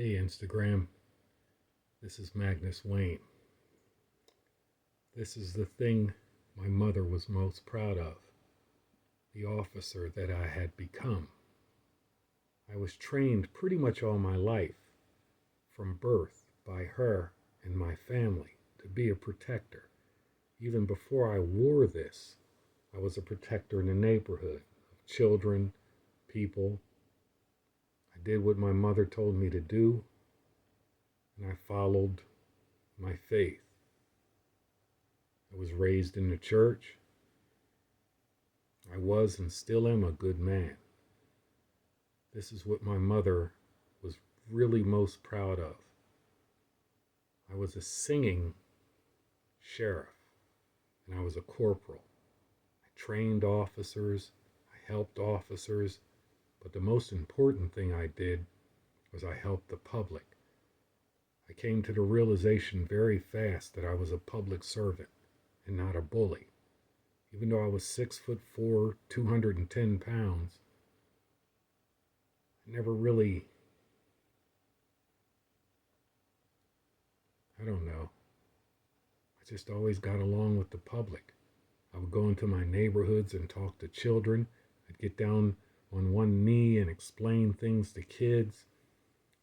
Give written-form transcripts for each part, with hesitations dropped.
Hey Instagram, this is Magnus Wayne. This is the thing my mother was most proud of, the officer that I had become. I was trained pretty much all my life, from birth, by her and my family, to be a protector. Even before I wore this, I was a protector in the neighborhood of children, people. I did what my mother told me to do, and I followed my faith. I was raised in the church. I was and still am a good man. This is what my mother was really most proud of. I was a singing sheriff, and I was a corporal. I trained officers, I helped officers, but the most important thing I did was I helped the public. I came to the realization very fast that I was a public servant and not a bully. Even though I was 6'4", 210 pounds, I never really, I just always got along with the public. I would go into my neighborhoods and talk to children. I'd get down on one knee and explain things to kids.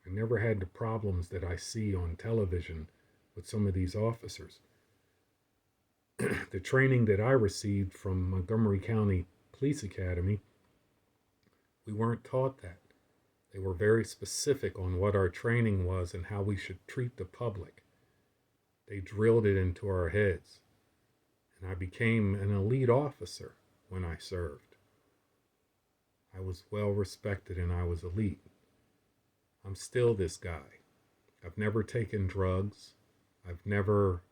I never had the problems that I see on television with some of these officers. The training that I received from Montgomery County Police Academy, we weren't taught that. They were very specific on what our training was and how we should treat the public. They drilled it into our heads. And I became an elite officer when I served. I was well respected and I was elite. I'm still this guy. I've never taken drugs. I've never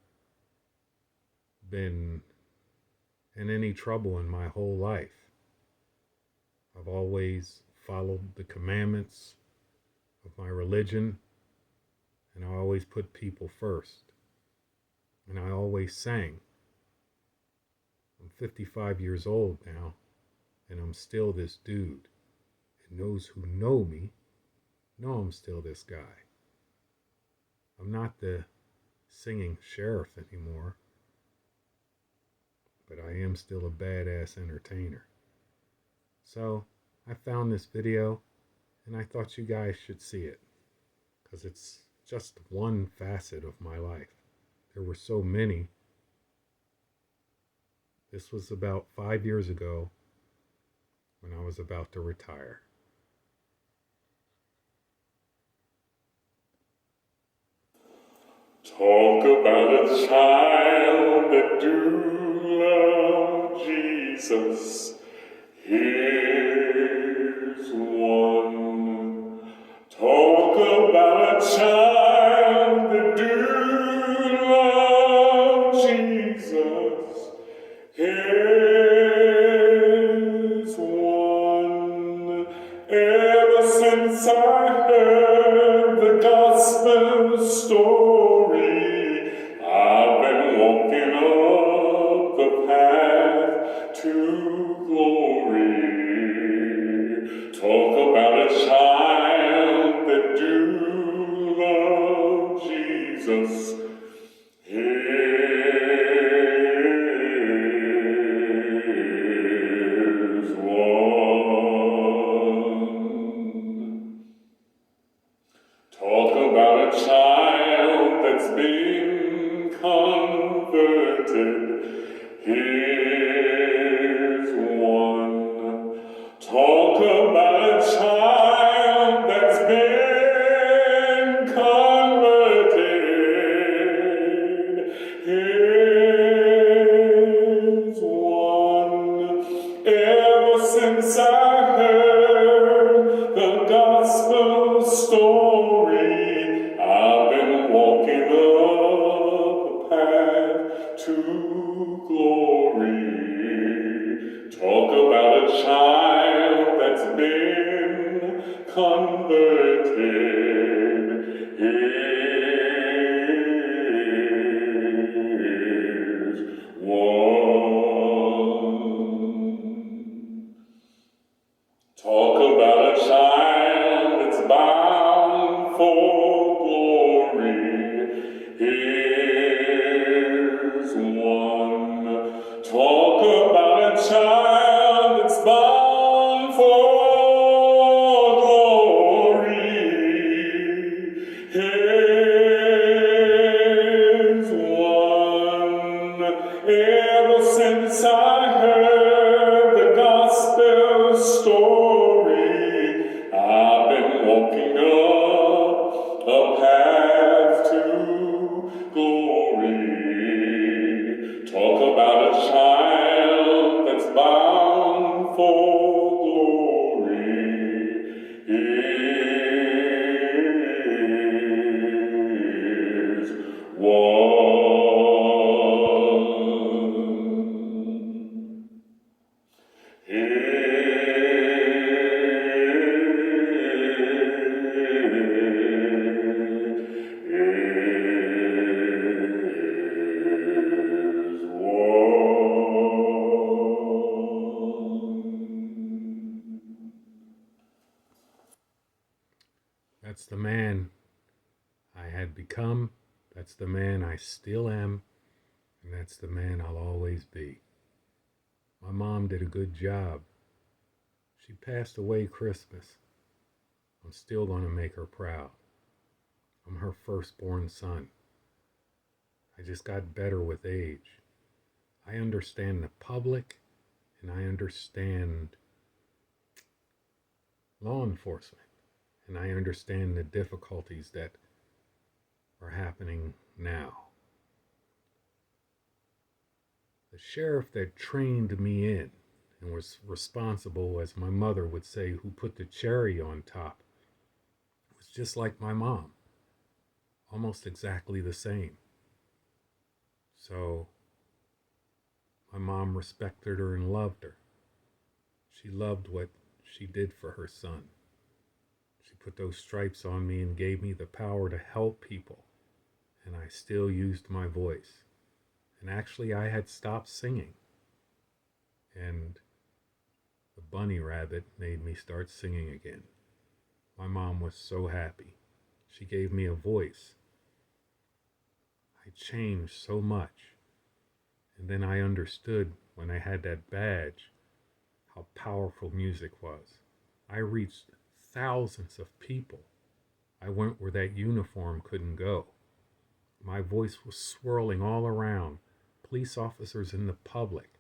been in any trouble in my whole life. I've always followed the commandments of my religion, and I always put people first. And I always sang. I'm 55 years old now, and I'm still this dude. And those who know me know I'm still this guy. I'm not the singing sheriff anymore, but I am still a badass entertainer. So I found this video, and I thought you guys should see it, because it's just one facet of my life. There were so many. This was about 5 years ago when I was about to retire. Talk about a child that do love Jesus. Here's one. Talk about a child that do love Jesus. Here's one. Ever since I heard the gospel story, I've been walking up the path to glory. Talk about a child that do love Jesus. Here's one. Talk about a child that's been converted. Here's one. Talk about a child that's been converted. Here's one. Ever since I heard the gospel story, I've been walking up a path to glory. Talk about a child that's been converted. Here's one. Talk about a child that's bound for walking up a path to glory. Talk about a child that's bound for glory. Here's one. Here's one. That's the man I had become. That's the man I still am. And that's the man I'll always be. My mom did a good job. She passed away Christmas. I'm still going to make her proud. I'm her firstborn son. I just got better with age. I understand the public and I understand law enforcement. And I understand the difficulties that are happening now. The sheriff that trained me in and was responsible, as my mother would say, who put the cherry on top, was just like my mom, almost exactly the same. So my mom respected her and loved her. She loved what she did for her son. She put those stripes on me and gave me the power to help people, and I still used my voice. And actually, I had stopped singing. And the bunny rabbit made me start singing again. My mom was so happy. She gave me a voice. I changed so much. And then I understood when I had that badge how powerful music was. I reached thousands of people. I went where that uniform couldn't go. My voice was swirling all around. Police officers in the public,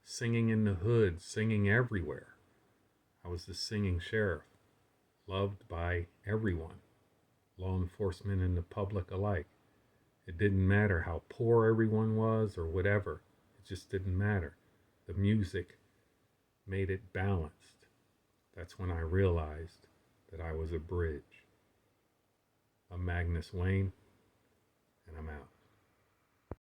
singing in the hood, singing everywhere. I was the singing sheriff, loved by everyone, law enforcement and the public alike. It didn't matter how poor everyone was or whatever. It just didn't matter. The music made it balanced. That's when I realized that I was a bridge. I'm Magnus Wayne, and I'm out.